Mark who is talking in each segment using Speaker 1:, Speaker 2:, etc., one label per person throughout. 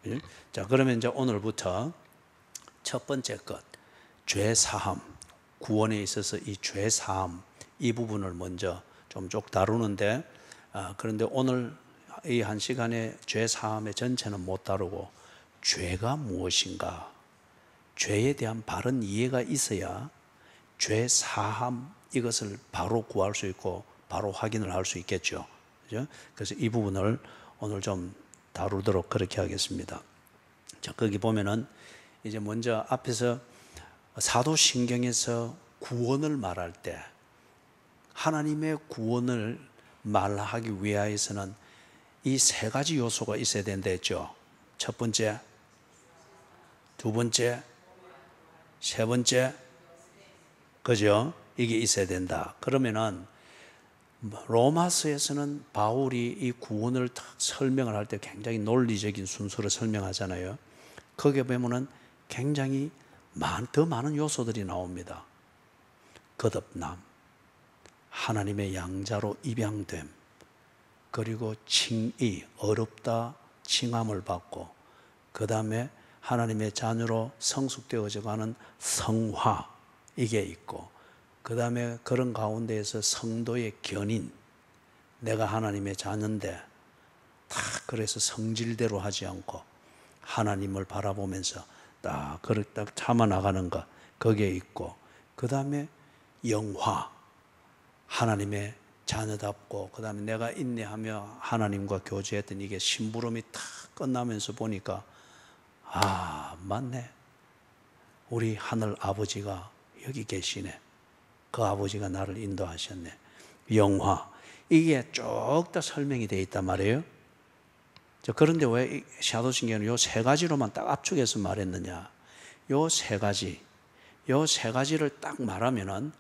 Speaker 1: 예? 자, 그러면 이제 오늘부터 첫 번째 것, 죄 사함, 구원에 있어서 이 죄 사함 이 부분을 먼저 좀 쭉 다루는데, 그런데 오늘 이 한 시간에 죄 사함의 전체는 못 다루고 죄가 무엇인가, 죄에 대한 바른 이해가 있어야 죄 사함 이것을 바로 구할 수 있고 바로 확인을 할 수 있겠죠. 그죠? 그래서 이 부분을 오늘 좀 다루도록 그렇게 하겠습니다. 자, 거기 보면은 이제 먼저 앞에서 사도신경에서 구원을 말할 때 하나님의 구원을 말하기 위하여서는 이 세 가지 요소가 있어야 된다 했죠. 첫 번째, 두 번째, 세 번째, 그죠? 이게 있어야 된다. 그러면은 로마서에서는 바울이 이 구원을 딱 설명을 할 때 굉장히 논리적인 순서로 설명하잖아요. 거기에 보면은 굉장히 더 많은 요소들이 나옵니다. 거듭남, 하나님의 양자로 입양됨, 그리고 칭의, 어렵다 칭함을 받고, 그 다음에 하나님의 자녀로 성숙되어져 가는 성화, 이게 있고, 그 다음에 그런 가운데에서 성도의 견인, 내가 하나님의 자녀인데 다 그래서 성질대로 하지 않고 하나님을 바라보면서 딱 참아 나가는 것, 거기에 있고, 그 다음에 영화, 하나님의 자녀답고, 그 다음에 내가 인내하며 하나님과 교제했던 이게 심부름이 탁 끝나면서 보니까 맞네, 우리 하늘 아버지가 여기 계시네, 그 아버지가 나를 인도하셨네. 영화, 이게 쭉 다 설명이 되어 있단 말이에요. 그런데 왜 사도신경은 요 세 가지로만 딱 압축해서 말했느냐? 요 세 가지를 딱 말하면은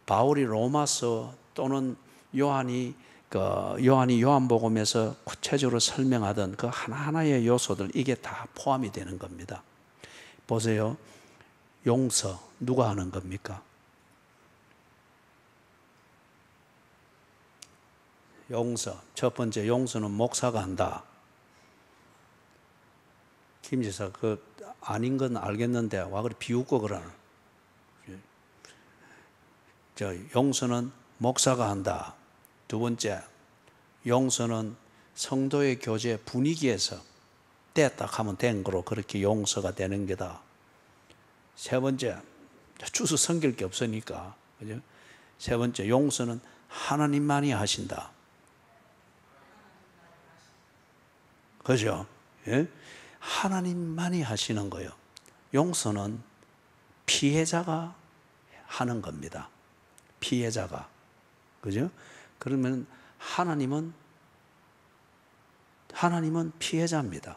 Speaker 1: 바울이 로마서 또는 요한이 요한복음에서 구체적으로 설명하던 그 하나하나의 요소들, 이게 다 포함이 되는 겁니다. 보세요. 용서 누가 하는 겁니까? 용서, 첫 번째 용서는 목사가 한다. 김 지사, 그 아닌 건 알겠는데 와 그래 비웃고 그러는. 용서는 목사가 한다. 두 번째, 용서는 성도의 교제 분위기에서 됐다 하면 된 거로 그렇게 용서가 되는 게다. 세 번째, 주소 섬길 게 없으니까, 그죠? 세 번째, 용서는 하나님만이 하신다. 그죠? 예? 하나님만이 하시는 거예요. 용서는 피해자가 하는 겁니다. 피해자가. 그죠? 그러면 하나님은 피해자입니다.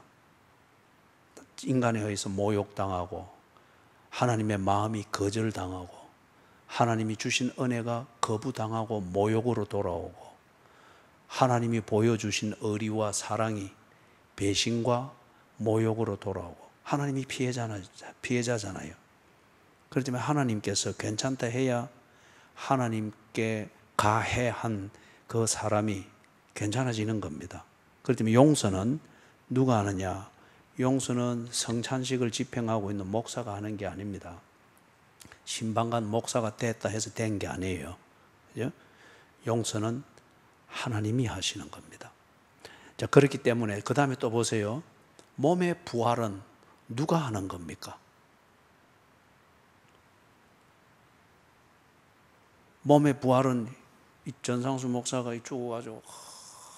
Speaker 1: 인간에 의해서 모욕당하고, 하나님의 마음이 거절당하고, 하나님이 주신 은혜가 거부당하고 모욕으로 돌아오고, 하나님이 보여주신 의리와 사랑이 배신과 모욕으로 돌아오고, 하나님이 피해자잖아요. 그렇지만 하나님께서 괜찮다 해야 하나님께 가해한 그 사람이 괜찮아지는 겁니다. 그렇기 때문에 용서는 누가 하느냐? 용서는 성찬식을 집행하고 있는 목사가 하는 게 아닙니다. 신방간 목사가 됐다 해서 된 게 아니에요. 그죠? 용서는 하나님이 하시는 겁니다. 자, 그렇기 때문에 그 다음에 또 보세요. 몸의 부활은 누가 하는 겁니까? 몸의 부활은 이 전상수 목사가 죽어가지고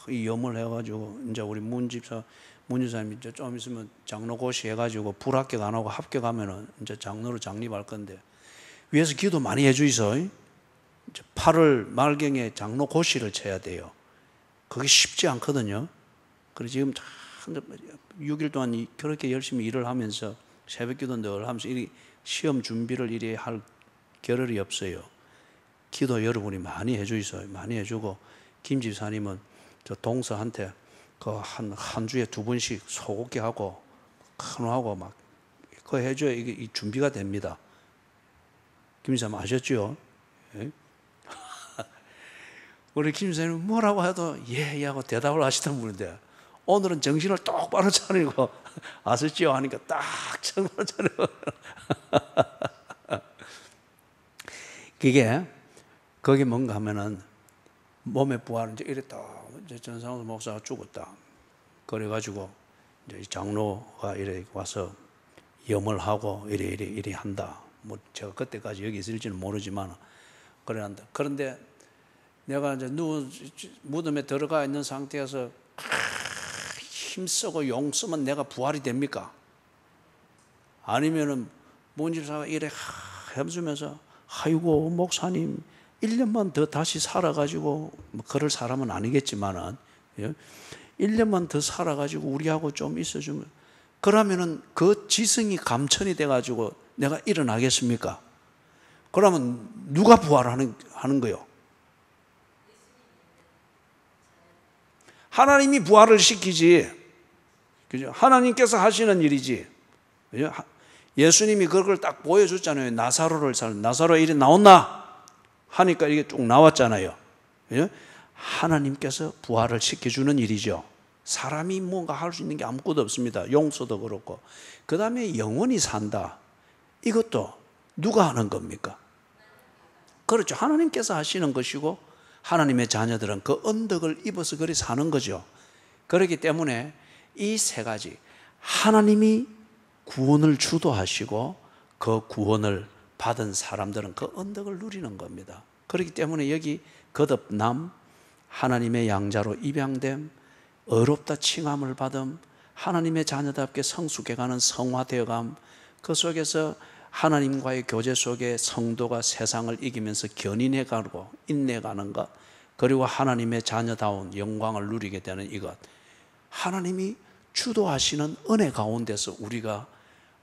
Speaker 1: 이 염을 해가지고 이제 우리 문 집사님이 이제 좀 있으면 장로고시 해가지고 불합격 안 하고 합격하면은 이제 장로로 장립할 건데, 위에서 기도 많이 해주이소. 8월 말경에 장로고시를 쳐야 돼요. 그게 쉽지 않거든요. 그래서 지금 6일 동안 그렇게 열심히 일을 하면서 새벽기도 늘 하면서 시험 준비를 이리 할 겨를이 없어요. 기도 여러분이 많이 해주이소. 많이 해주고, 김 집사님은 저 동서한테 그 한 주에 2번씩 소곡기 하고 간호하고 막 그거 해줘야 이게 준비가 됩니다. 김 집사님 아셨죠? 예? 우리 김 집사님은 뭐라고 해도 예 하고 대답을 하시던 분인데 오늘은 정신을 똑바로 차리고 아셨지요? 하니까 딱 정말 차리고 그게 뭔가 하면은 몸의 부활은 이제 이랬다. 이제 전상수 목사가 죽었다. 그래가지고 이제 장로가 이래 와서 염을 하고 이래 한다. 뭐 제가 그때까지 여기 있을지는 모르지만 그래 한다. 그런데 내가 이제 무덤에 들어가 있는 상태에서 힘쓰고 용 쓰면 내가 부활이 됩니까? 아니면은 문집사가 이래 해주면서 아이고 목사님 1년만 더 다시 살아가지고 뭐 그럴 사람은 아니겠지만은 1년만 더 살아가지고 우리하고 좀 있어주면 그러면은 그 지성이 감천이 돼가지고 내가 일어나겠습니까? 그러면 누가 부활하는 거요? 하나님이 부활을 시키지. 그죠? 하나님께서 하시는 일이지. 그죠? 예수님이 그걸 딱 보여줬잖아요. 나사로의 일이 나온나? 하니까 이게 쭉 나왔잖아요. 그죠? 하나님께서 부활을 시켜주는 일이죠. 사람이 뭔가 할 수 있는 게 아무것도 없습니다. 용서도 그렇고. 그 다음에 영원히 산다. 이것도 누가 하는 겁니까? 그렇죠. 하나님께서 하시는 것이고 하나님의 자녀들은 그 언덕을 입어서 그리 사는 거죠. 그렇기 때문에 이 세 가지 하나님이 구원을 주도하시고 그 구원을 받은 사람들은 그 언덕을 누리는 겁니다. 그렇기 때문에 여기 거듭남, 하나님의 양자로 입양됨, 의롭다 칭함을 받음, 하나님의 자녀답게 성숙해가는 성화되어감, 그 속에서 하나님과의 교제 속에 성도가 세상을 이기면서 견인해가고 인내가는 것, 그리고 하나님의 자녀다운 영광을 누리게 되는 이것, 하나님이 주도하시는 은혜 가운데서 우리가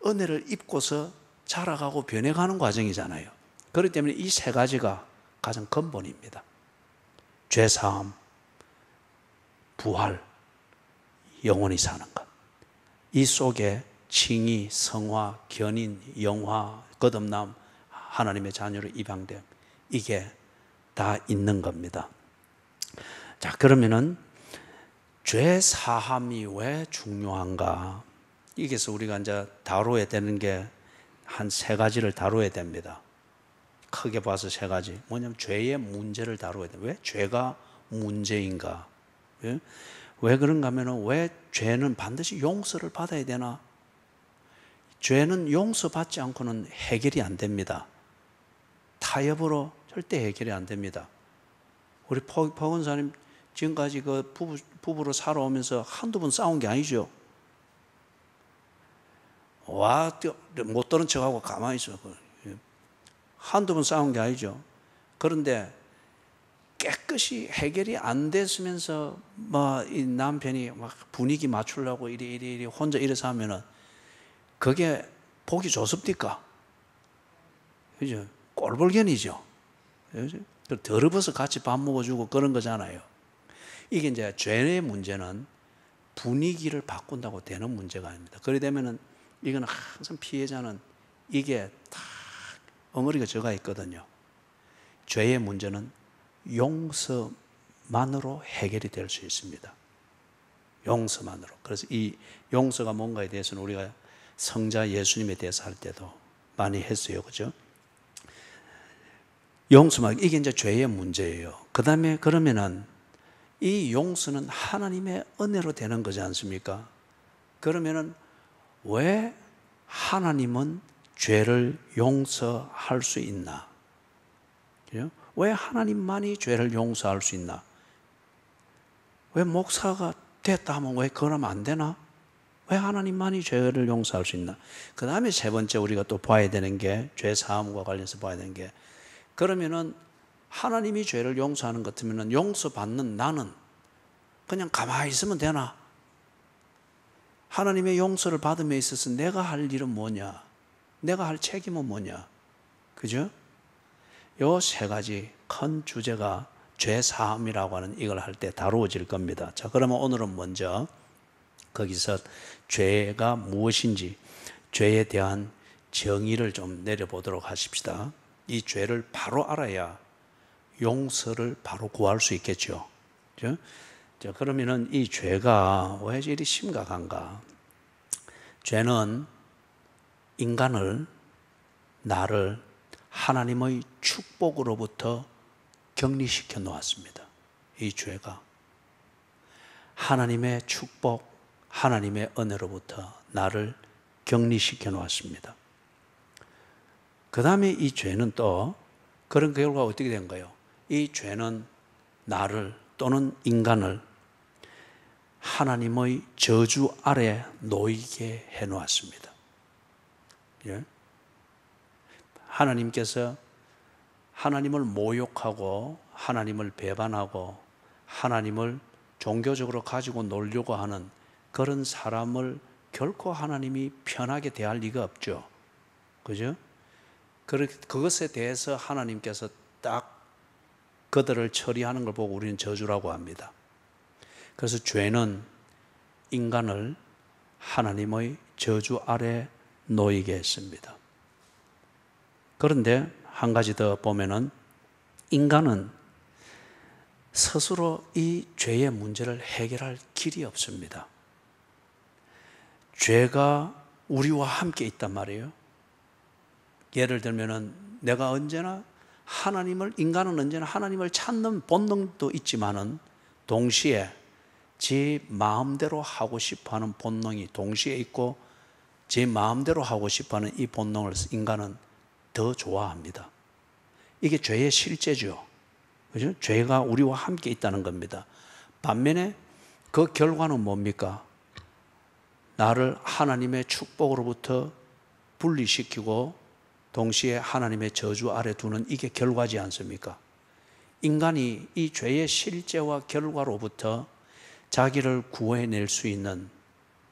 Speaker 1: 은혜를 입고서 자라가고 변해가는 과정이잖아요. 그렇기 때문에 이 세 가지가 가장 근본입니다. 죄사함, 부활, 영원히 사는 것. 이 속에 칭의, 성화, 견인, 영화, 거듭남, 하나님의 자녀로 입양됨, 이게 다 있는 겁니다. 자, 그러면은 죄 사함이 왜 중요한가? 여기서 우리가 이제 다뤄야 되는 게 한 세 가지를 다뤄야 됩니다. 크게 봐서 세 가지. 뭐냐면 죄의 문제를 다뤄야 돼요. 왜 죄가 문제인가? 왜 그런가 하면은 왜 죄는 반드시 용서를 받아야 되나? 죄는 용서받지 않고는 해결이 안 됩니다. 타협으로 절대 해결이 안 됩니다. 우리 박원사님 지금까지 그 부부로 살아오면서 한두 번 싸운 게 아니죠. 못 들은 척하고 가만히 있어. 한두 번 싸운 게 아니죠. 그런데 깨끗이 해결이 안 됐으면서 이 남편이 막 분위기 맞추려고 이리 혼자 이래서 하면은 그게 보기 좋습니까? 그죠? 꼴불견이죠. 더러워서 같이 밥 먹어주고 그런 거잖아요. 이게 이제 죄의 문제는 분위기를 바꾼다고 되는 문제가 아닙니다. 그러게 되면은 이건 항상 피해자는 이게 다 엉어리가 져가 있거든요. 죄의 문제는 용서만으로 해결이 될 수 있습니다. 용서만으로. 그래서 이 용서가 뭔가에 대해서는 우리가 성자 예수님에 대해서 할 때도 많이 했어요. 그죠? 용서만, 이게 이제 죄의 문제예요. 그 다음에 그러면은 이 용서는 하나님의 은혜로 되는 거지 않습니까? 그러면은 왜 하나님은 죄를 용서할 수 있나? 왜 하나님만이 죄를 용서할 수 있나? 왜 목사가 됐다 하면 왜 그러면 안 되나? 왜 하나님만이 죄를 용서할 수 있나? 그 다음에 세 번째 우리가 또 봐야 되는 게, 죄 사함과 관련해서 봐야 되는 게, 그러면은 하나님이 죄를 용서하는 것 같으면 용서받는 나는 그냥 가만히 있으면 되나? 하나님의 용서를 받음에 있어서 내가 할 일은 뭐냐? 내가 할 책임은 뭐냐? 그죠? 요 세 가지 큰 주제가 죄사함이라고 하는 이걸 할 때 다루어질 겁니다. 자, 그러면 오늘은 먼저 거기서 죄가 무엇인지, 죄에 대한 정의를 좀 내려보도록 하십시다. 이 죄를 바로 알아야 용서를 바로 구할 수 있겠죠. 그죠? 자, 그러면은 이 죄가 왜 이리 심각한가? 죄는 인간을, 나를 하나님의 축복으로부터 격리시켜 놓았습니다. 이 죄가 하나님의 축복, 하나님의 은혜로부터 나를 격리시켜 놓았습니다. 그 다음에 이 죄는 또 그런 결과가 어떻게 된 거예요? 이 죄는 나를 또는 인간을 하나님의 저주 아래 놓이게 해 놓았습니다. 예? 하나님께서 하나님을 모욕하고 하나님을 배반하고 하나님을 종교적으로 가지고 놀려고 하는 그런 사람을 결코 하나님이 편하게 대할 리가 없죠. 그죠? 그것에 대해서 하나님께서 딱 그들을 처리하는 걸 보고 우리는 저주라고 합니다. 그래서 죄는 인간을 하나님의 저주 아래 놓이게 했습니다. 그런데 한 가지 더 보면은 인간은 스스로 이 죄의 문제를 해결할 길이 없습니다. 죄가 우리와 함께 있단 말이에요. 예를 들면은 내가 언제나 인간은 언제나 하나님을 찾는 본능도 있지만은 동시에 제 마음대로 하고 싶어 하는 본능이 동시에 있고 제 마음대로 하고 싶어 하는 이 본능을 인간은 더 좋아합니다. 이게 죄의 실제죠. 그죠? 죄가 우리와 함께 있다는 겁니다. 반면에 그 결과는 뭡니까? 나를 하나님의 축복으로부터 분리시키고 동시에 하나님의 저주 아래 두는 이게 결과지 않습니까? 인간이 이 죄의 실제와 결과로부터 자기를 구해낼 수 있는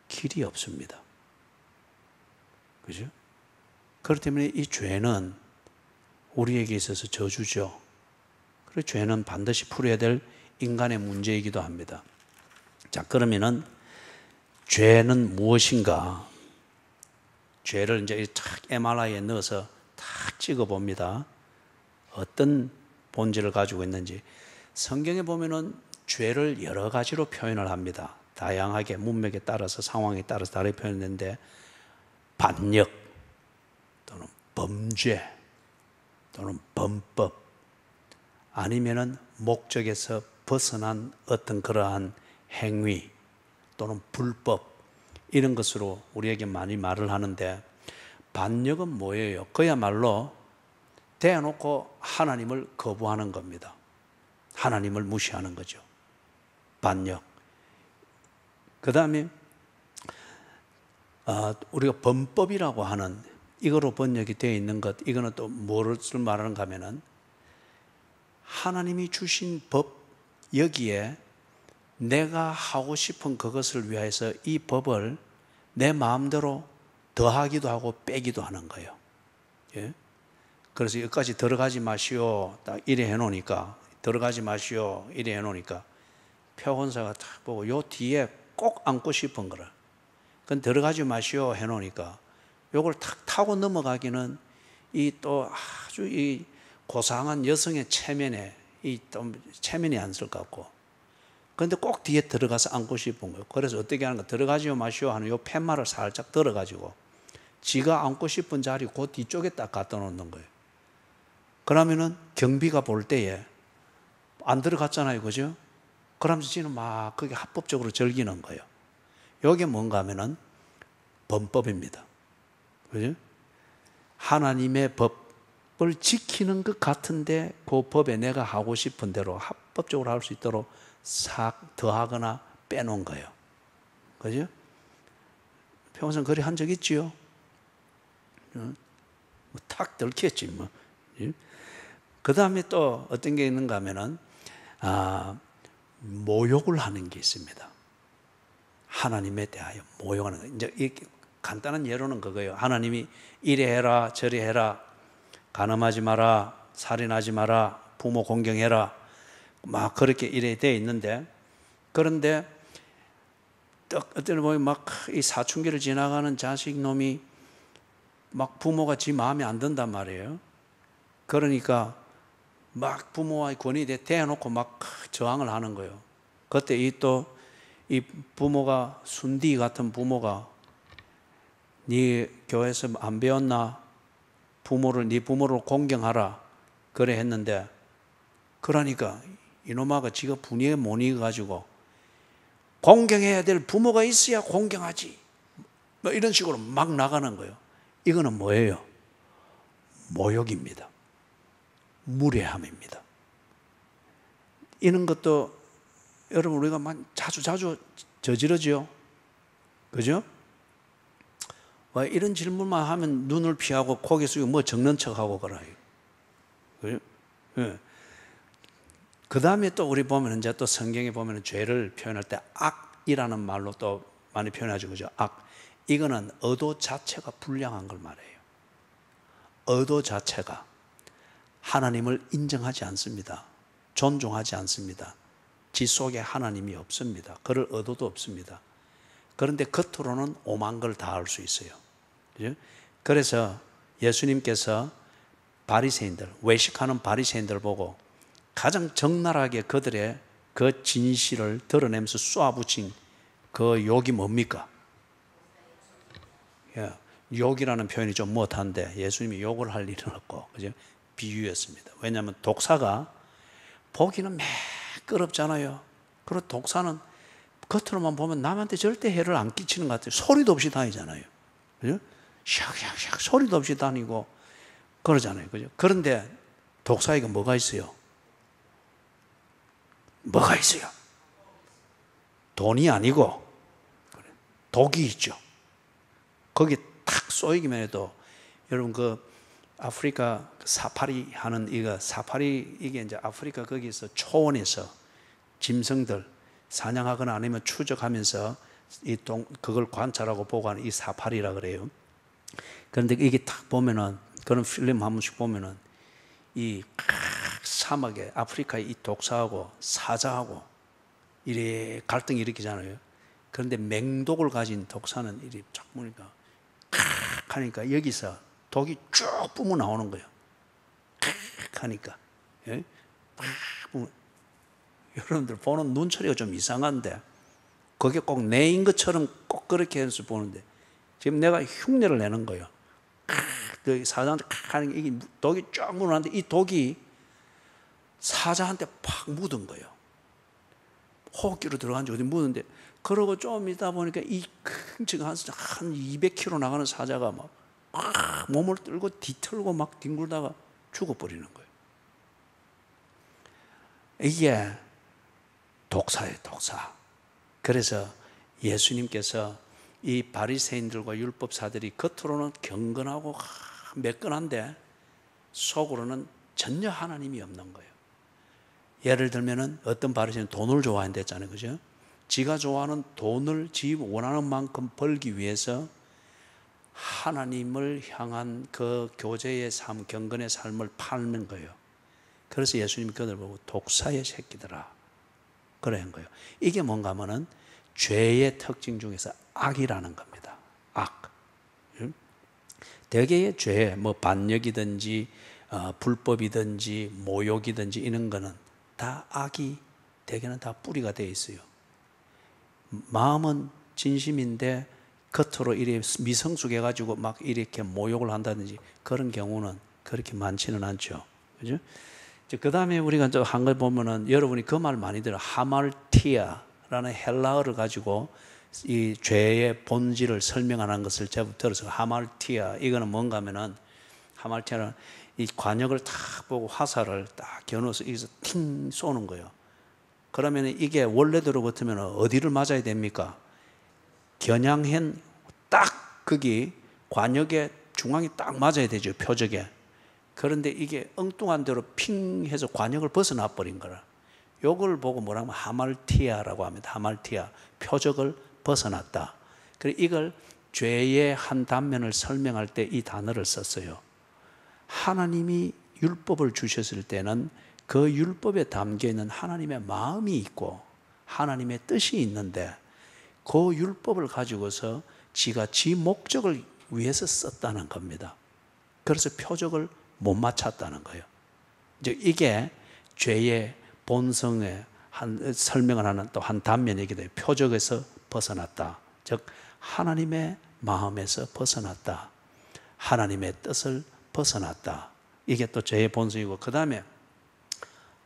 Speaker 1: 길이 없습니다. 그죠? 그렇기 때문에 이 죄는 우리에게 있어서 저주죠. 그리고 죄는 반드시 풀어야 될 인간의 문제이기도 합니다. 자, 그러면은 죄는 무엇인가? 죄를 이제 탁 MRI에 넣어서 탁 찍어 봅니다. 어떤 본질을 가지고 있는지. 성경에 보면은 죄를 여러 가지로 표현을 합니다. 다양하게 문맥에 따라서 상황에 따라서 다르게 표현했는데 반역 또는 범죄 또는 범법 아니면은 목적에서 벗어난 어떤 그러한 행위 또는 불법 이런 것으로 우리에게 많이 말을 하는데 반역은 뭐예요? 그야말로 대놓고 하나님을 거부하는 겁니다. 하나님을 무시하는 거죠. 반역. 그 다음에 우리가 범법이라고 하는 이거로 번역이 되어 있는 것 이거는 또 무엇을 말하는가 하면은 하나님이 주신 법 여기에 내가 하고 싶은 그것을 위해서 이 법을 내 마음대로 더하기도 하고 빼기도 하는 거예요. 예? 그래서 여기까지 들어가지 마시오 딱 이래 해놓으니까 들어가지 마시오 이래 해놓으니까 표본사가 딱 보고 요 뒤에 꼭 안고 싶은 거라 그건 들어가지 마시오 해놓으니까 요걸 탁 타고 넘어가기는 이 또 아주 이 고상한 여성의 체면에 또 체면이 안 쓸 것 같고 그런데 꼭 뒤에 들어가서 안고 싶은 거예요. 그래서 어떻게 하는가 들어가지요 마시오 하는 요 팻말을 살짝 들어가지고 지가 안고 싶은 자리 그 뒤쪽에 딱 갖다 놓는 거예요. 그러면은 경비가 볼 때에 안 들어갔잖아요. 그죠? 그러면서 지는 막 그게 합법적으로 즐기는 거예요. 이게 뭔가 하면은 범법입니다. 그죠? 하나님의 법을 지키는 것 같은데 그 법에 내가 하고 싶은 대로 합법적으로 할 수 있도록 싹 더하거나 빼놓은 거예요. 그죠? 평생 그리 한 적 있지요? 탁 들켰지 뭐. 그 다음에 또 어떤 게 있는가 하면은 모욕을 하는 게 있습니다. 하나님에 대하여 모욕하는 거. 이제 이렇게 간단한 예로는 그거예요. 하나님이 이래 해라 저래 해라 간음하지 마라 살인하지 마라 부모 공경해라 막 그렇게 이래 돼 있는데 그런데 어떤 때 보면 막 이 사춘기를 지나가는 자식 놈이 막 부모가 지 마음에 안 든단 말이에요. 그러니까 막 부모와의 권위에 대해 대놓고 막 저항을 하는 거예요. 그때 이 부모가 순디 같은 부모가 네 교회에서 안 배웠나? 네 부모를 공경하라. 그래 했는데 그러니까 이놈아가 지가 분위에 못 이겨가지고 공경해야 될 부모가 있어야 공경하지. 뭐 이런 식으로 막 나가는 거예요. 이거는 뭐예요? 모욕입니다. 무례함입니다. 이런 것도 여러분 우리가 자주 저지르죠. 그죠? 왜 이런 질문만 하면 눈을 피하고 고개 숙이고 뭐 적는 척하고 그래요. 그죠? 예. 그 다음에 또 우리 보면 이제 또 성경에 보면 죄를 표현할 때 악이라는 말로 또 많이 표현하죠. 그죠? 악. 이거는 의도 자체가 불량한 걸 말해요. 의도 자체가 하나님을 인정하지 않습니다. 존중하지 않습니다. 지 속에 하나님이 없습니다. 그럴 의도도 없습니다. 그런데 겉으로는 오만 걸 다 할 수 있어요. 그죠? 그래서 예수님께서 바리새인들, 외식하는 바리새인들 보고 가장 적나라하게 그들의 그 진실을 드러내면서 쏘아붙인 그 욕이 뭡니까? 예, 욕이라는 표현이 좀 못한데 예수님이 욕을 할 일은 없고, 그죠? 비유였습니다. 왜냐하면 독사가 보기는 매끄럽잖아요. 그리고 독사는 겉으로만 보면 남한테 절대 해를 안 끼치는 것 같아요. 소리도 없이 다니잖아요. 그죠? 샥샥샥 소리도 없이 다니고 그러잖아요. 그죠? 그런데 독사에게 뭐가 있어요? 뭐가 있어요? 돈이 아니고 독이 있죠. 거기 탁 쏘이기만 해도 여러분 그 아프리카 사파리 하는 사파리 이게 이제 아프리카 거기서 초원에서 짐승들 사냥하거나 아니면 추적하면서 그걸 관찰하고 보고하는 이 사파리라 그래요. 그런데 이게 딱 보면은 그런 필름 한 번씩 보면은 이 사막에 아프리카의 이 독사하고 사자하고 이래 갈등이 일으키잖아요. 그런데 맹독을 가진 독사는 이렇게 쫙 보니까 하니까 여기서 독이 쭉 뿜어 나오는 거예요. 하니까 예? 여러분들 보는 눈초리가 좀 이상한데 그게 꼭 내인 것처럼 꼭 그렇게 해서 보는데 지금 내가 흉내를 내는 거예요. 그 사자한테 하는 이게 독이 쫙 묻어나는데 이 독이 사자한테 팍 묻은 거예요. 호흡기로 들어간 지 어디 묻는데 그러고 좀 있다 보니까 이 큰 지금 한 200km 나가는 사자가 막 몸을 들고 뒤틀고 막 뒹굴다가 죽어버리는 거예요. 이게 독사예요, 독사. 그래서 예수님께서 이 바리새인들과 율법사들이 겉으로는 경건하고 매끈한데 속으로는 전혀 하나님이 없는 거예요. 예를 들면은 어떤 바리새인은 돈을 좋아한다 했잖아요, 그죠? 지가 좋아하는 돈을 지 원하는 만큼 벌기 위해서 하나님을 향한 그 교제의 삶, 경건의 삶을 팔는 거예요. 그래서 예수님이 그들 보고 독사의 새끼들아 그래 한 거예요. 이게 뭔가 하면은 죄의 특징 중에서 악이라는 겁니다. 악. 대개의 죄, 뭐 반역이든지 불법이든지 모욕이든지 이런 거는 다 악이 대개는 다 뿌리가 되어 있어요. 마음은 진심인데 겉으로 이렇게 미성숙해가지고 막 이렇게 모욕을 한다든지 그런 경우는 그렇게 많지는 않죠. 그죠? 그 다음에 우리가 또 한 걸 보면은 여러분이 그 말 많이 들어요. 하말티아라는 헬라어를 가지고 이 죄의 본질을 설명하는 것을 제가 들어서 하말티아 이거는 뭔가 하면은 하말티아는 이 관역을 딱 보고 화살을 딱 겨누어서 여기서 팅 쏘는 거예요. 그러면 이게 원래대로 같으면 어디를 맞아야 됩니까? 겨냥한 딱 거기 관역의 중앙이 딱 맞아야 되죠, 표적에. 그런데 이게 엉뚱한 대로 핑 해서 관역을 벗어나 버린 거라. 요걸 보고 뭐라고 하면 하말티아라고 합니다. 하말티아, 표적을 벗어났다. 그래서 이걸 죄의 한 단면을 설명할 때 이 단어를 썼어요. 하나님이 율법을 주셨을 때는 그 율법에 담겨있는 하나님의 마음이 있고 하나님의 뜻이 있는데 그 율법을 가지고서 지가 지 목적을 위해서 썼다는 겁니다. 그래서 표적을 못 맞췄다는 거예요. 이제 이게 죄의 본성에 설명을 하는 또 한 단면이기도 해요. 표적에서 벗어났다. 즉 하나님의 마음에서 벗어났다. 하나님의 뜻을 벗어났다. 이게 또 죄의 본성이고, 그 다음에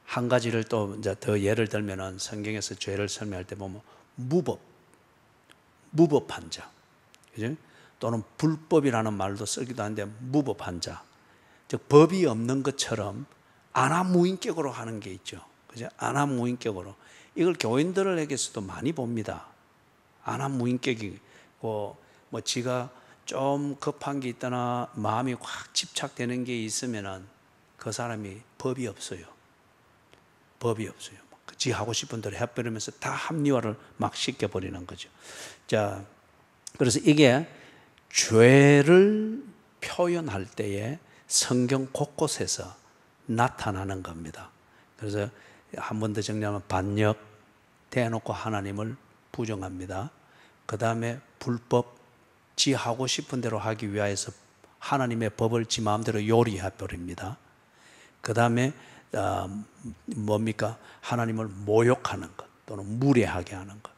Speaker 1: 한 가지를 또 이제 더 예를 들면은 성경에서 죄를 설명할 때 보면 무법한 자, 그죠? 또는 불법이라는 말도 쓰기도 하는데 무법한 자, 즉 법이 없는 것처럼 안하무인격으로 하는 게 있죠. 그죠? 안하무인격으로. 이걸 교인들에게서도 많이 봅니다. 안하무인격이고, 뭐 지가 좀 급한 게 있거나 마음이 확 집착되는 게 있으면은 그 사람이 법이 없어요. 법이 없어요. 지 하고 싶은 대로 해버리면서 다 합리화를 막 시켜버리는 거죠. 자, 그래서 이게 죄를 표현할 때에 성경 곳곳에서 나타나는 겁니다. 그래서 한 번 더 정리하면 반역, 대놓고 하나님을 부정합니다. 그 다음에 불법, 지 하고 싶은 대로 하기 위해서 하나님의 법을 지 마음대로 요리해 버립니다. 그 다음에 뭡니까? 하나님을 모욕하는 것 또는 무례하게 하는 것,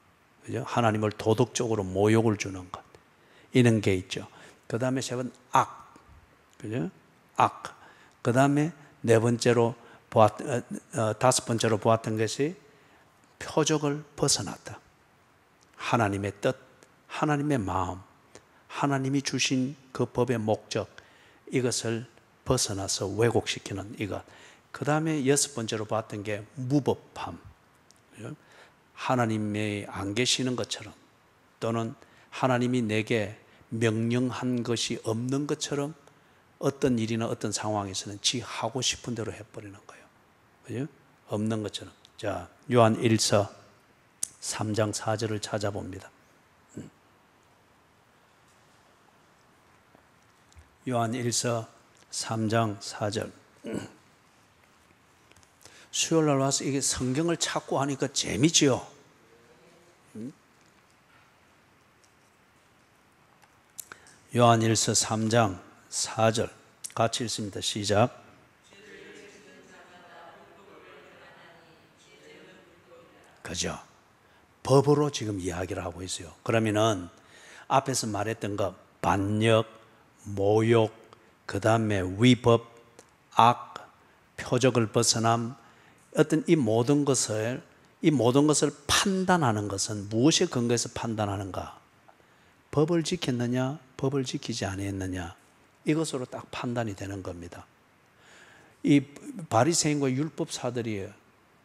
Speaker 1: 그죠? 하나님을 도덕적으로 모욕을 주는 것, 이런 게 있죠. 그 다음에 세 번 악, 그죠? 악. 그 다음에 네 번째로 다섯 번째로 보았던 것이 표적을 벗어났다. 하나님의 뜻, 하나님의 마음, 하나님이 주신 그 법의 목적, 이것을 벗어나서 왜곡시키는 이것. 그 다음에 여섯 번째로 봤던 게 무법함. 하나님이 안 계시는 것처럼, 또는 하나님이 내게 명령한 것이 없는 것처럼 어떤 일이나 어떤 상황에서는 지 하고 싶은 대로 해버리는 거예요. 그죠? 없는 것처럼. 자, 요한 1서 3장 4절을 찾아봅니다. 요한 1서 3장 4절. 수요일날 와서 이게 성경을 찾고 하니까 재미지요. 요한 1서 3장 4절 같이 읽습니다. 시작. 그죠? 법으로 지금 이야기를 하고 있어요. 그러면은 앞에서 말했던 거 반역, 모욕, 그 다음에 위법, 악, 표적을 벗어남, 어떤 이 모든 것을 판단하는 것은 무엇에 근거해서 판단하는가? 법을 지켰느냐, 법을 지키지 아니했느냐, 이것으로 딱 판단이 되는 겁니다. 이 바리새인과 율법사들이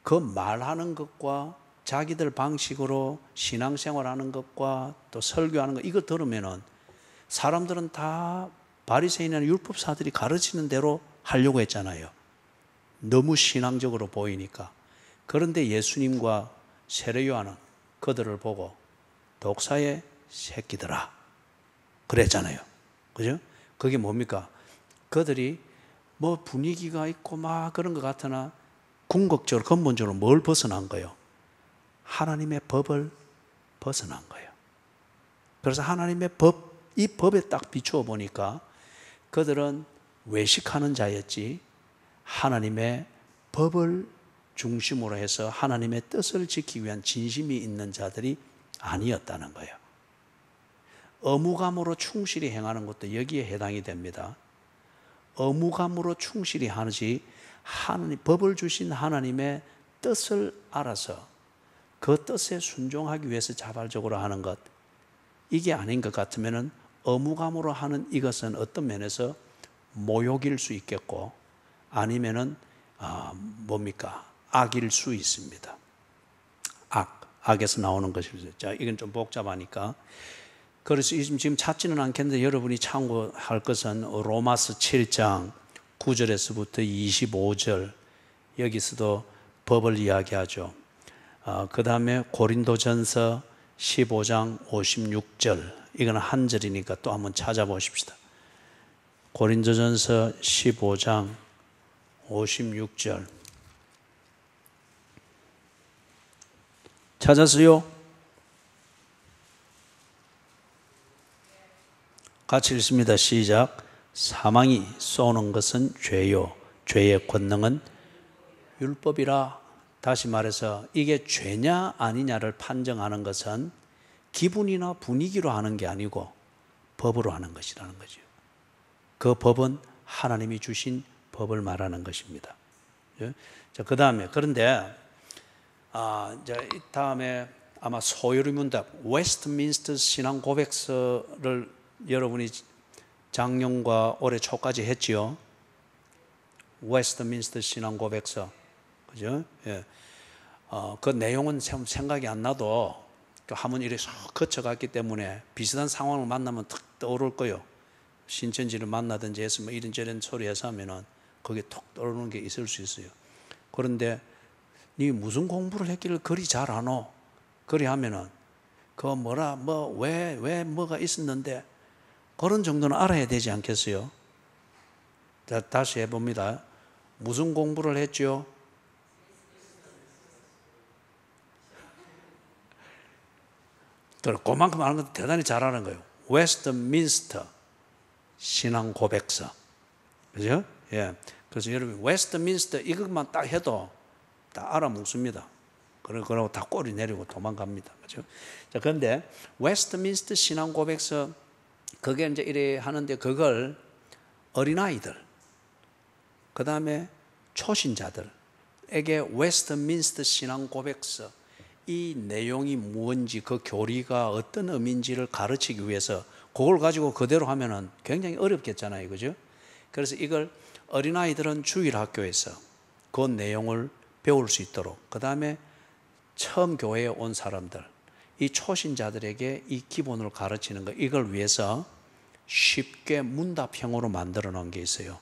Speaker 1: 그 말하는 것과 자기들 방식으로 신앙생활하는 것과 또 설교하는 것, 이거 들으면은 사람들은 다 바리새인이나 율법사들이 가르치는 대로 하려고 했잖아요. 너무 신앙적으로 보이니까. 그런데 예수님과 세례요한은 그들을 보고 독사의 새끼들아 그랬잖아요. 그죠? 그게 뭡니까? 그들이 뭐 분위기가 있고 막 그런 것 같으나 궁극적으로 근본적으로 뭘 벗어난 거예요? 하나님의 법을 벗어난 거예요. 그래서 하나님의 법, 이 법에 딱 비추어 보니까 그들은 외식하는 자였지 하나님의 법을 중심으로 해서 하나님의 뜻을 지키기 위한 진심이 있는 자들이 아니었다는 거예요. 의무감으로 충실히 행하는 것도 여기에 해당이 됩니다. 의무감으로 충실히 하는지 하나님, 법을 주신 하나님의 뜻을 알아서 그 뜻에 순종하기 위해서 자발적으로 하는 것, 이게 아닌 것 같으면 의무감으로 하는 이것은 어떤 면에서 모욕일 수 있겠고 아니면은 뭡니까? 악일 수 있습니다. 악에서 나오는 것이죠. 자, 이건 좀 복잡하니까. 그래서 지금 찾지는 않겠는데 여러분이 참고할 것은 로마서 7장 9절에서부터 25절, 여기서도 법을 이야기하죠. 그 다음에 고린도전서 15장 56절, 이건 한 절이니까 또 한번 찾아보십시다. 고린도전서 15장 56절 찾았어요? 같이 읽습니다. 시작. 사망이 쏘는 것은 죄요, 죄의 권능은 율법이라. 다시 말해서 이게 죄냐 아니냐를 판정하는 것은 기분이나 분위기로 하는 게 아니고 법으로 하는 것이라는 거죠. 그 법은 하나님이 주신 법을 말하는 것입니다. 자, 그 다음에 그런데 이제 이 다음에 아마 소요리 문답 웨스트민스터 신앙 고백서를 여러분이 작년과 올해 초까지 했지요. 웨스트민스터 신앙 고백서, 그죠? 예. 그 내용은 참 생각이 안 나도 한번 이렇게 쏙 거쳐갔기 때문에 비슷한 상황을 만나면 탁 떠오를 거요. 신천지를 만나든지 해서 뭐 이런저런 소리 해서 하면은 거기에 톡 떠오르는 게 있을 수 있어요. 그런데 니 무슨 공부를 했길래 그리 잘 아노? 그리 하면은 그 뭐라 왜 뭐가 있었는데 그런 정도는 알아야 되지 않겠어요? 자, 다시 해봅니다. 무슨 공부를 했죠? 그만큼 아는 건 대단히 잘하는 거예요. 웨스트민스터 신앙 고백서, 그죠? 예. 그래서 여러분 웨스트민스터 이것만 딱 해도 다 알아먹습니다. 그러고 다 꼬리 내리고 도망갑니다, 그죠? 자, 그런데 웨스트민스터 신앙 고백서 그게 이제 이래 하는데 그걸 어린아이들, 그 다음에 초신자들에게 웨스트민스터 신앙 고백서 이 내용이 무엇인지 그 교리가 어떤 의미인지를 가르치기 위해서 그걸 가지고 그대로 하면은 굉장히 어렵겠잖아요, 그죠? 그래서 이걸 어린아이들은 주일학교에서 그 내용을 배울 수 있도록, 그 다음에 처음 교회에 온 사람들, 이 초신자들에게 이 기본을 가르치는 것, 이걸 위해서 쉽게 문답형으로 만들어 놓은 게 있어요.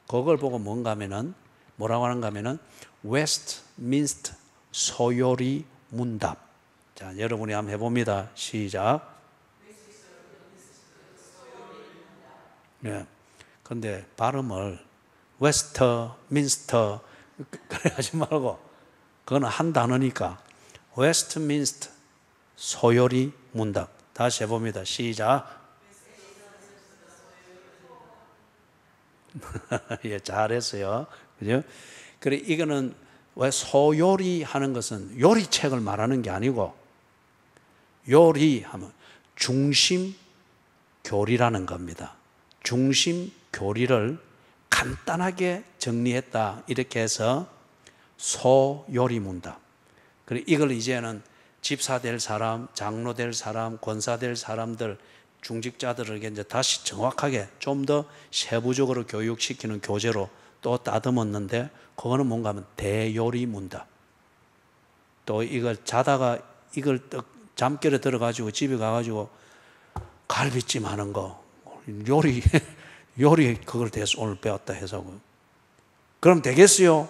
Speaker 1: 그걸 보고 뭔가 하면은 뭐라고 하는가 하면은 웨스트민스터 소요리 문답. 자, 여러분이 한번 해봅니다. 시작. 네. 근데 발음을 웨스트민스터 그래 하지 말고 그거는 한 단어니까 웨스트민스터 소요리 문답. 다시 해봅니다. 시작. 예, 잘했어요. 그죠? 그래, 이거는 왜 소요리 하는 것은 요리책을 말하는 게 아니고 요리하면 중심 교리라는 겁니다. 중심 교리를 간단하게 정리했다. 이렇게 해서 소요리 문답. 그래, 이걸 이제는 집사 될 사람, 장로 될 사람, 권사 될 사람들, 중직자들에게 이제 다시 정확하게 좀 더 세부적으로 교육시키는 교재로 또 따듬었는데 그거는 뭔가 하면 대요리 문답. 또 이걸 자다가 이걸 잠결에 들어가지고 집에 가가지고 갈비찜 하는 거 요리 그걸 대해서 오늘 배웠다 해서 그럼 되겠어요?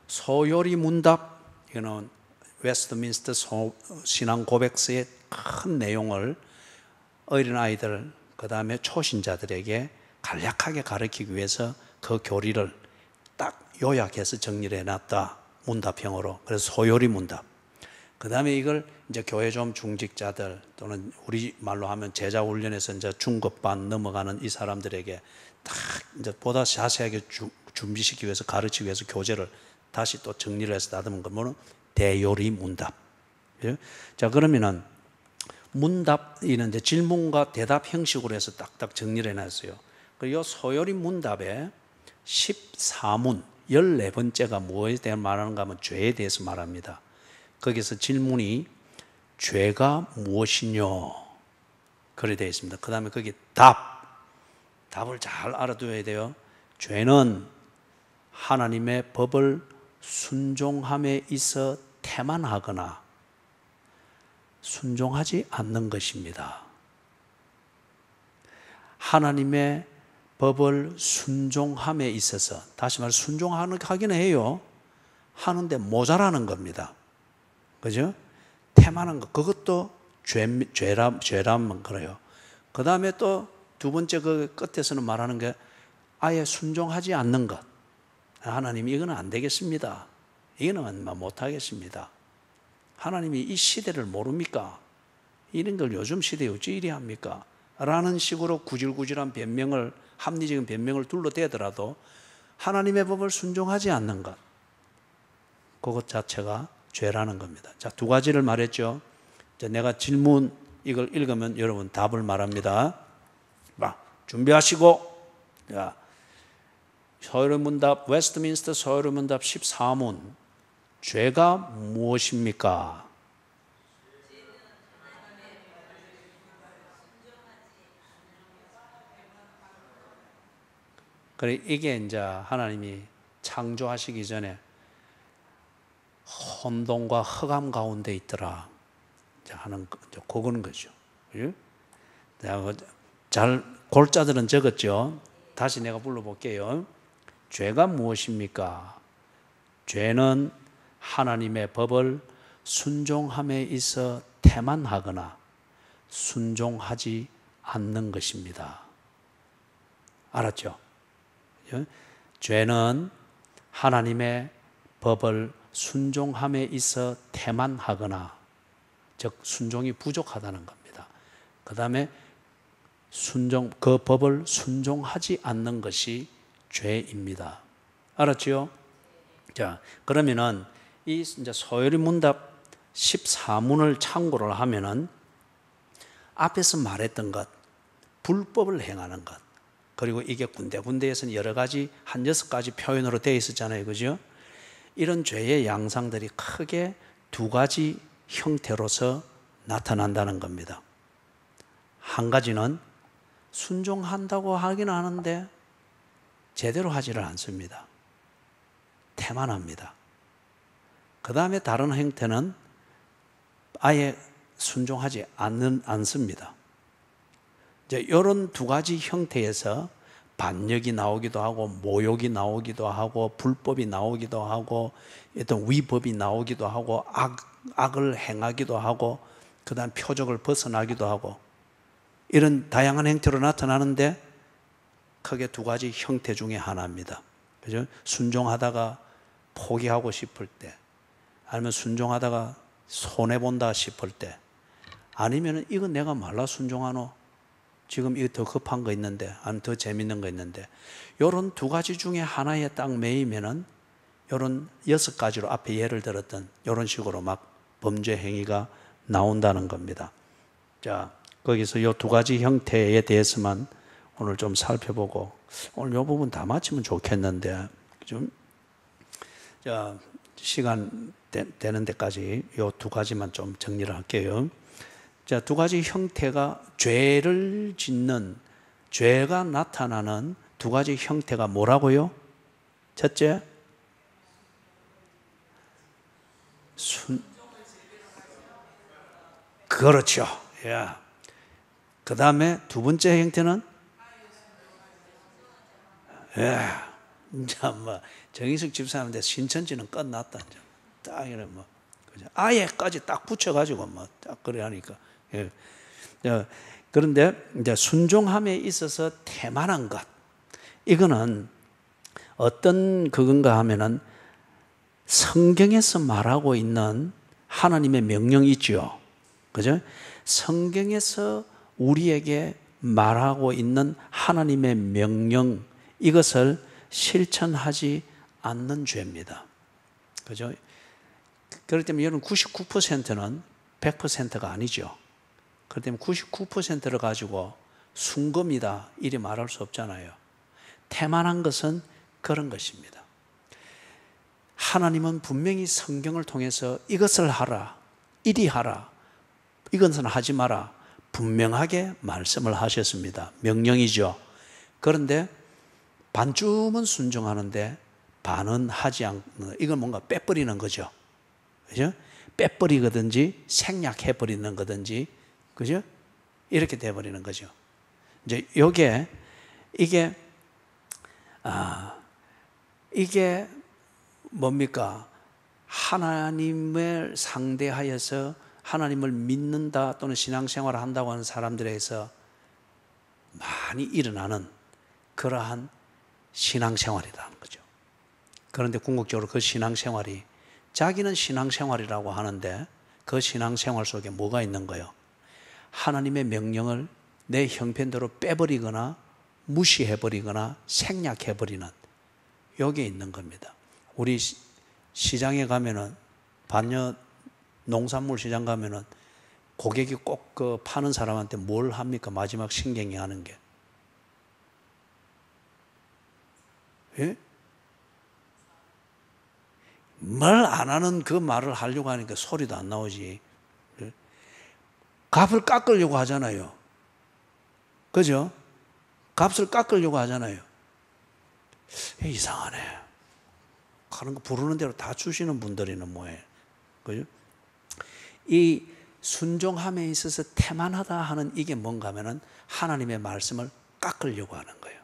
Speaker 1: 소요리 문답, 이거는 웨스트민스터 신앙 고백서의 큰 내용을 어린아이들, 그 다음에 초신자들에게 간략하게 가르치기 위해서 그 교리를 딱 요약해서 정리를 해놨다. 문답형으로. 그래서 소요리 문답. 그 다음에 이걸 이제 교회 좀 중직자들 또는 우리 말로 하면 제자 훈련에서 이제 중급반 넘어가는 이 사람들에게 딱 이제 보다 자세하게 준비시키기 위해서 가르치기 위해서 교재를 다시 또 정리를 해서 다듬은 거는 대요리 문답. 자, 그러면은 문답, 이는 이제 질문과 대답 형식으로 해서 딱딱 정리를 해놨어요. 그리고 소요리 문답의 14문, 14번째가 무엇에 대해 말하는가 하면 죄에 대해서 말합니다. 거기서 질문이 죄가 무엇이뇨? 그래 되어 있습니다. 그 다음에 거기 답을 잘 알아둬야 돼요. 죄는 하나님의 법을 순종함에 있어 태만하거나 순종하지 않는 것입니다. 하나님의 법을 순종함에 있어서, 다시 말해 순종하기는 해요. 하는데 모자라는 겁니다. 그죠? 태만한 것, 그것도 죄라면 그래요. 그 다음에 또 두 번째 그 끝에서는 말하는 게 아예 순종하지 않는 것. 하나님 이거는 안 되겠습니다. 이거는 못하겠습니다. 하나님이 이 시대를 모릅니까? 이런 걸 요즘 시대에 어찌 이리 합니까? 라는 식으로 구질구질한 변명을, 합리적인 변명을 둘러대더라도 하나님의 법을 순종하지 않는 것, 그것 자체가 죄라는 겁니다. 자, 두 가지를 말했죠. 자, 내가 질문 이걸 읽으면 여러분 답을 말합니다. 준비하시고, 자, 서열문답, 웨스트민스터 서열문답 14문. 죄가 무엇입니까? 그래, 이게 이제 하나님이 창조하시기 전에 혼돈과 흑암 가운데 있더라 하는 그건 거죠. 잘 골자들은 적었죠. 다시 내가 불러볼게요. 죄가 무엇입니까? 죄는 하나님의 법을 순종함에 있어 태만하거나 순종하지 않는 것입니다. 알았죠? 죄는 하나님의 법을 순종함에 있어 태만하거나, 즉 순종이 부족하다는 겁니다. 그 다음에 그 법을 순종하지 않는 것이 죄입니다. 알았지요? 자, 그러면은 이 이제 소요리 문답 14문을 참고를 하면은 앞에서 말했던 것, 불법을 행하는 것, 그리고 이게 군데군데에서는 여러 가지 한 6가지 표현으로 되어 있었잖아요. 그죠? 이런 죄의 양상들이 크게 두 가지 형태로서 나타난다는 겁니다. 한 가지는 순종한다고 하긴 하는데 제대로 하지를 않습니다. 태만합니다. 그 다음에 다른 형태는 아예 순종하지 않습니다. 이제 이런 두 가지 형태에서 반역이 나오기도 하고, 모욕이 나오기도 하고, 불법이 나오기도 하고, 어떤 위법이 나오기도 하고, 악을 행하기도 하고, 그 다음 표적을 벗어나기도 하고, 이런 다양한 형태로 나타나는데 크게 두 가지 형태 중에 하나입니다. 그죠? 순종하다가 포기하고 싶을 때, 아니면 순종하다가 손해본다 싶을 때, 아니면 이건 내가 말라 순종하노? 지금 이거 더 급한 거 있는데, 아니면 더 재밌는 거 있는데, 이런 두 가지 중에 하나에 딱 매이면은 이런 6가지로 앞에 예를 들었던 이런 식으로 막 범죄 행위가 나온다는 겁니다. 자, 거기서 이 두 가지 형태에 대해서만 오늘 좀 살펴보고, 오늘 이 부분 다 마치면 좋겠는데, 좀, 자, 시간 되는 데까지 이 두 가지만 좀 정리를 할게요. 자, 두 가지 형태가 죄를 짓는, 죄가 나타나는 두 가지 형태가 뭐라고요? 첫째, 그렇죠. 야. 그 다음에 두 번째 형태는, 참, 정의석 집사님한테 신천지는 끝났다. 딱 이래, 아예까지 딱 붙여가지고, 딱 그래 하니까. 예. 그런데, 이제 순종함에 있어서 태만한 것. 이거는 어떤 그건가 하면은 성경에서 말하고 있는 하나님의 명령이 있죠. 그죠? 성경에서 우리에게 말하고 있는 하나님의 명령, 이것을 실천하지 않는 죄입니다. 그죠? 그렇기 때문에 여러분 99%는 100%가 아니죠. 그렇기 때문에 99%를 가지고 순검이다 이리 말할 수 없잖아요. 태만한 것은 그런 것입니다. 하나님은 분명히 성경을 통해서 이것을 하라, 이리 하라, 이것은 하지 마라 분명하게 말씀을 하셨습니다. 명령이죠. 그런데 반쯤은 순종하는데 반은 하지 않는, 이건 뭔가 빼버리는 거죠. 그죠? 빼버리거든지 생략해버리는 거든지, 그죠? 이렇게 돼버리는 거죠. 이제 이게 뭡니까? 하나님을 상대하여서 하나님을 믿는다 또는 신앙생활을 한다고 하는 사람들에서 많이 일어나는 그러한 신앙생활이라는 거죠. 그런데 궁극적으로 그 신앙생활이 자기는 신앙생활이라고 하는데 그 신앙생활 속에 뭐가 있는 거예요? 하나님의 명령을 내 형편대로 빼버리거나 무시해버리거나 생략해버리는, 여기에 있는 겁니다. 우리 시장에 가면은 반려 농산물 시장 가면은 고객이 꼭 그 파는 사람한테 뭘 합니까? 마지막 신경이 하는 게. 예? 말 안 하는 그 말을 하려고 하니까 소리도 안 나오지. 예? 값을 깎으려고 하잖아요. 그죠? 값을 깎으려고 하잖아요. 이상하네. 하는 거 부르는 대로 다 주시는 분들이는 뭐예요? 그죠? 이 순종함에 있어서 태만하다 하는 이게 뭔가 하면은 하나님의 말씀을 깎으려고 하는 거예요.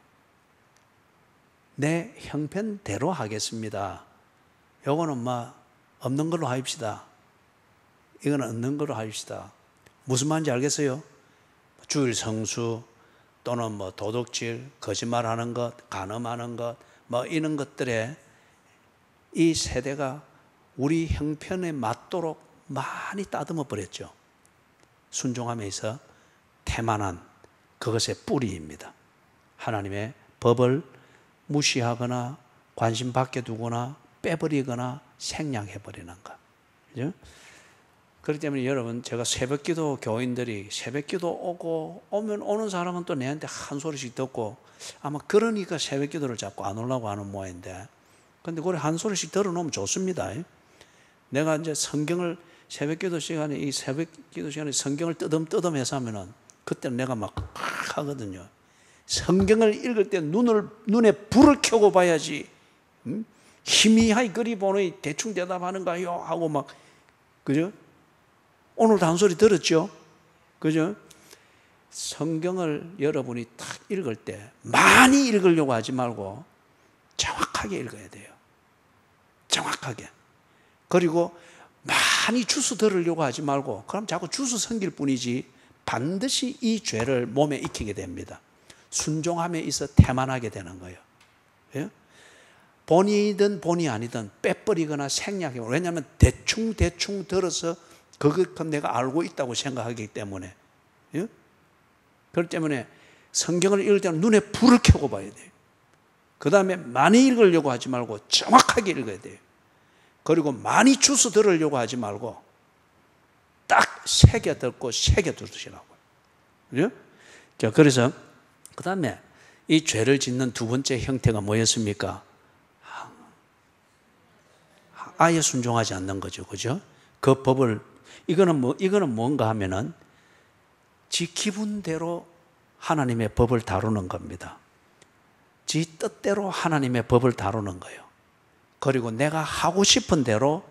Speaker 1: 내 형편대로 하겠습니다. 요거는 뭐 없는 걸로 합시다. 이거는 없는 걸로 합시다. 무슨 말인지 알겠어요? 주일 성수 또는 뭐 도둑질, 거짓말하는 것, 간음하는 것, 뭐 이런 것들에 이 세대가 우리 형편에 맞도록 많이 따듬어 버렸죠. 순종함에 있어 태만한 그것의 뿌리입니다. 하나님의 법을 무시하거나 관심 밖에 두거나 빼버리거나 생략해버리는 것. 그죠? 그렇기 때문에 여러분, 제가 새벽기도 교인들이 새벽기도 오면 오는 사람은 또 내한테 한 소리씩 듣고 아마 그러니까 새벽기도를 자꾸 안 오려고 하는 모양인데, 근데 그래 한 소리씩 들어놓으면 좋습니다. 내가 이제 성경을 새벽기도 시간에 이 새벽기도 시간에 성경을 뜨듬뜨듬해서 하면은 그때는 내가 막 하거든요. 성경을 읽을 때 눈에 불을 켜고 봐야지. 희미하게 그리 보니 대충 대답하는가요? 하고 막, 그죠? 오늘도 한 소리 들었죠? 그죠? 성경을 여러분이 딱 읽을 때 많이 읽으려고 하지 말고 정확하게 읽어야 돼요. 정확하게. 그리고 많이 주워 들으려고 하지 말고, 그럼 자꾸 주워 섬길 뿐이지 반드시 이 죄를 몸에 익히게 됩니다. 순종함에 있어 태만하게 되는 거예요. 예? 본이든 본이 아니든 빼버리거나 생략해. 왜냐하면 대충 들어서 그것만 내가 알고 있다고 생각하기 때문에. 예? 그렇기 때문에 성경을 읽을 때는 눈에 불을 켜고 봐야 돼요. 그 다음에 많이 읽으려고 하지 말고 정확하게 읽어야 돼요. 그리고 많이 주워 들으려고 하지 말고 딱 새겨 듣고 새겨 두시라고요. 그죠? 자, 그래서 그 다음에 이 죄를 짓는 두 번째 형태가 뭐였습니까? 아예 순종하지 않는 거죠. 그죠? 그 법을, 이거는 뭔가 하면은 지 기분대로 하나님의 법을 다루는 겁니다. 지 뜻대로 하나님의 법을 다루는 거예요. 그리고 내가 하고 싶은 대로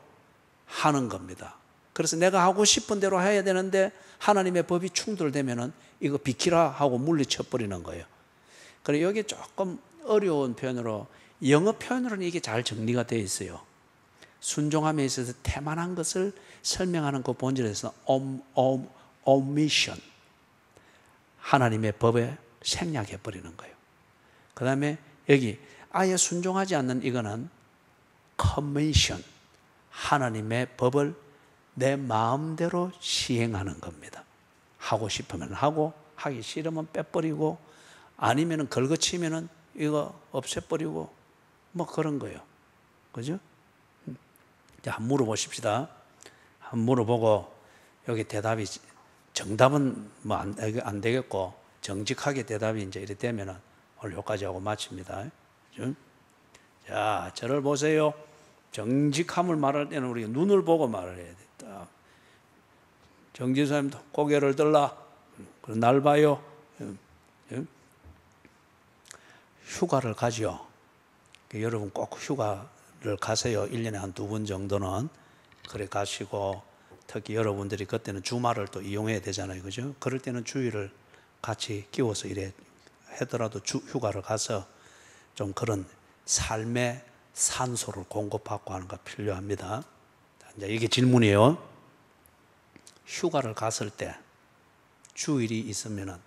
Speaker 1: 하는 겁니다. 그래서 내가 하고 싶은 대로 해야 되는데 하나님의 법이 충돌되면은 이거 비키라 하고 물리쳐 버리는 거예요. 그래서 여기 조금 어려운 표현으로, 영어 표현으로는 이게 잘 정리가 되어 있어요. 순종함에 있어서 태만한 것을 설명하는 그 본질에서 omission, 하나님의 법에 생략해 버리는 거예요. 그 다음에 여기 아예 순종하지 않는 이거는 commission, 하나님의 법을 내 마음대로 시행하는 겁니다. 하고 싶으면 하고, 하기 싫으면 빼버리고, 아니면 걸거치면 이거 없애버리고, 뭐 그런 거예요. 그죠? 자, 한번 물어보십시다. 한번 물어보고, 여기 대답이, 정답은 뭐 안 되겠고, 정직하게 대답이 이제 이래 되면은 오늘 여기까지 하고 마칩니다. 그죠? 자, 저를 보세요. 정직함을 말할 때는 우리가 눈을 보고 말을 해야 된다. 정지사님도 고개를 들라. 그럼 날 봐요. 휴가를 가죠. 여러분 꼭 휴가를 가세요. 1년에 한 2번 정도는. 그래 가시고, 특히 여러분들이 그때는 주말을 또 이용해야 되잖아요. 그죠? 그럴 때는 주일을 같이 끼워서 이래 하더라도 휴가를 가서 좀 그런 삶의 산소를 공급받고 하는 거 필요합니다. 이제 이게 질문이에요. 휴가를 갔을 때 주일이 있으면은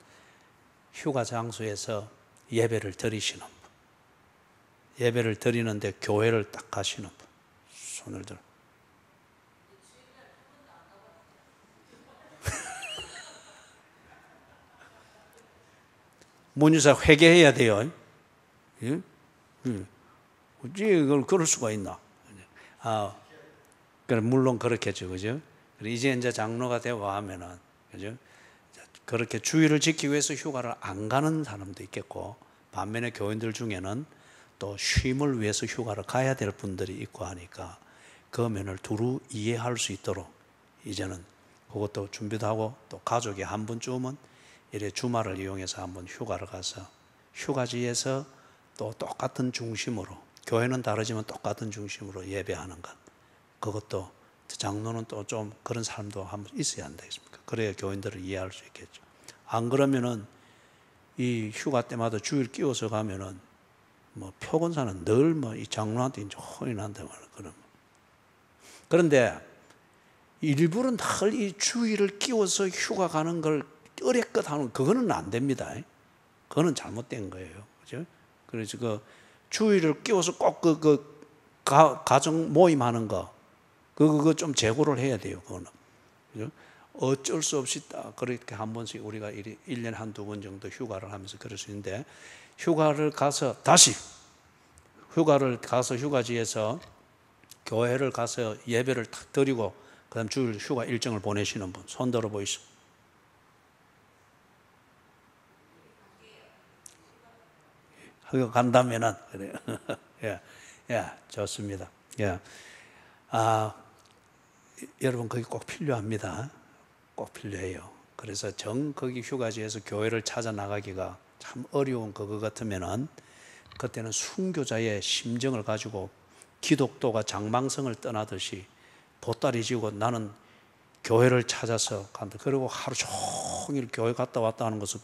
Speaker 1: 휴가 장소에서 예배를 드리시는 분, 예배를 드리는데 교회를 딱 가시는 분, 손을 들어. 문유사 회개해야 돼요. 예? 어찌 그걸 그럴 수가 있나? 아, 그럼 물론 그렇겠죠, 그죠? 이제 장로가 되고 하면은, 그죠? 그렇게 주의를 지키기 위해서 휴가를 안 가는 사람도 있겠고, 반면에 교인들 중에는 또 쉼을 위해서 휴가를 가야 될 분들이 있고 하니까 그 면을 두루 이해할 수 있도록 이제는 그것도 준비도 하고, 또 가족이 한 번쯤은 이래 주말을 이용해서 한번 휴가를 가서 휴가지에서 또 똑같은 중심으로, 교회는 다르지만 똑같은 중심으로 예배하는 것, 그것도 장로는 또 좀 그런 사람도 한번 있어야 한다 했습니까? 그래야 교인들을 이해할 수 있겠죠. 안 그러면은 이 휴가 때마다 주일 끼워서 가면은 뭐 표건사는 늘 뭐 이 장로한테 이제 혼이 난다 말이야. 그런데 일부러 늘 이 주일을 끼워서 휴가 가는 걸 어렵게 하는, 그거는 안 됩니다. 그거는 잘못된 거예요. 그죠? 그래서 그 주일을 끼워서 꼭 가정 모임하는 거, 그거 좀 재고를 해야 돼요. 그거는. 그죠? 어쩔 수 없이 딱 그렇게 한 번씩 우리가 1년에 한두 번 정도 휴가를 하면서 그럴 수 있는데, 휴가를 가서 휴가지에서 교회를 가서 예배를 탁 드리고 그다음 주일 휴가 일정을 보내시는 분 손 들어 보이시죠? 휴가 간다면은 그래요. 예, 좋습니다. 예. 여러분 거기 꼭 필요합니다. 꼭 필요해요. 그래서 거기 휴가지에서 교회를 찾아 나가기가 참 어려운 그거 같으면은 그때는 순교자의 심정을 가지고 기독도가 장망성을 떠나듯이 보따리 지고 나는 교회를 찾아서 간다. 그리고 하루 종일 교회 갔다 왔다 하는 것을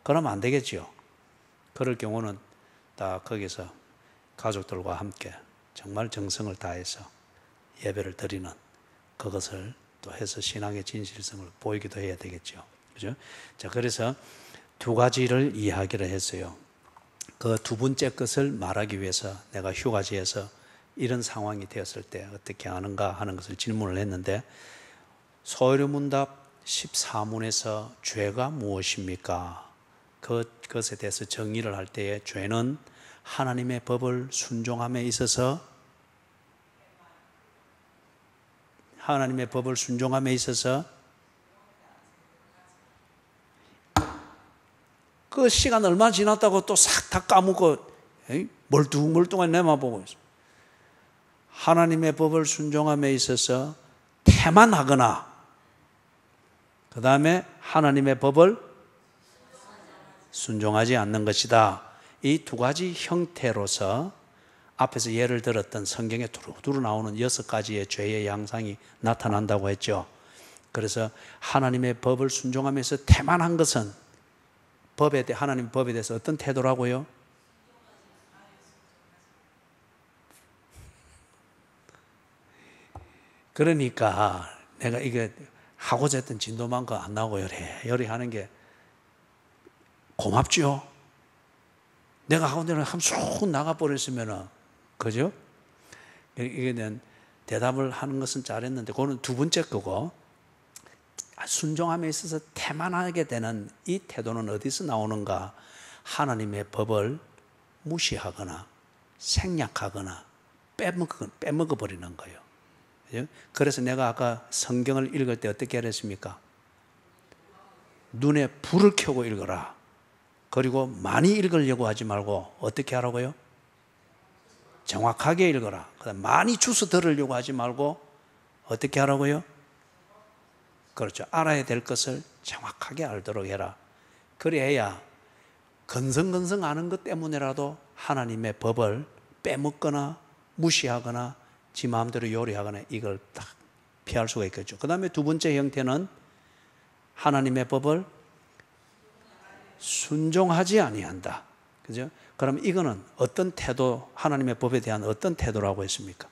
Speaker 1: 그러면 안 되겠죠. 그럴 경우는 다 거기서 가족들과 함께 정말 정성을 다해서 예배를 드리는 그것을 또 해서 신앙의 진실성을 보이기도 해야 되겠죠. 그죠? 자, 그래서 두 가지를 이야기를 했어요. 그 두 번째 것을 말하기 위해서 내가 휴가지에서 이런 상황이 되었을 때 어떻게 하는가 하는 것을 질문을 했는데, 소요문답 14문에서 죄가 무엇입니까? 그것에 대해서 정의를 할 때에 죄는 하나님의 법을 순종함에 있어서 그 시간 얼마 지났다고 또 싹 다 까먹고 멀뚱멀뚱한 내만 보고 있어. 하나님의 법을 순종함에 있어서 태만하거나 그 다음에 하나님의 법을 순종하지 않는 것이다. 이 두 가지 형태로서 앞에서 예를 들었던 성경에 두루두루 나오는 6가지의 죄의 양상이 나타난다고 했죠. 그래서 하나님의 법을 순종하면서 태만한 것은 하나님의 법에 대해서 어떤 태도라고요? 그러니까 내가 이게 하고자 했던 진도만 거 안 나오고 요리 하는 게 고맙죠. 내가 하고자 한쑥 나가버렸으면 그죠? 이게 대답을 하는 것은 잘했는데 그거는 두 번째 거고, 순종함에 있어서 태만하게 되는 이 태도는 어디서 나오는가? 하나님의 법을 무시하거나 생략하거나 빼먹어버리는 거예요. 그래서 내가 아까 성경을 읽을 때 어떻게 하랬습니까? 눈에 불을 켜고 읽어라. 그리고 많이 읽으려고 하지 말고 어떻게 하라고요? 정확하게 읽어라. 많이 주워 들으려고 하지 말고 어떻게 하라고요? 그렇죠. 알아야 될 것을 정확하게 알도록 해라. 그래야 건성건성 아는 것 때문에라도 하나님의 법을 빼먹거나 무시하거나 지 마음대로 요리하거나 이걸 딱 피할 수가 있겠죠. 그 다음에 두 번째 형태는 하나님의 법을 순종하지 아니한다. 그죠? 그럼 이거는 어떤 태도, 하나님의 법에 대한 어떤 태도라고 했습니까?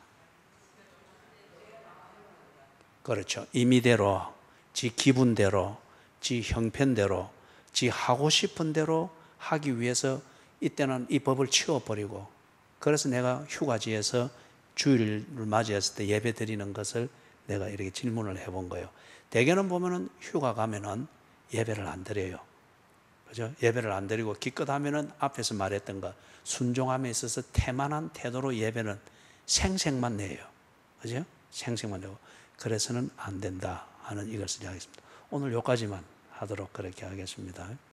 Speaker 1: 그렇죠. 임의대로, 지 기분대로, 지 형편대로, 지 하고 싶은 대로 하기 위해서 이때는 이 법을 치워버리고, 그래서 내가 휴가지에서 주일을 맞이했을 때 예배 드리는 것을 내가 이렇게 질문을 해본 거예요. 대개는 보면은 휴가 가면은 예배를 안 드려요. 그죠? 예배를 안 드리고 기껏 하면은 앞에서 말했던 것, 순종함에 있어서 태만한 태도로 예배는 생색만 내요. 그죠? 생색만 내고. 그래서는 안 된다 하는 이것을 이야기했습니다. 오늘 여기까지만 하도록 그렇게 하겠습니다.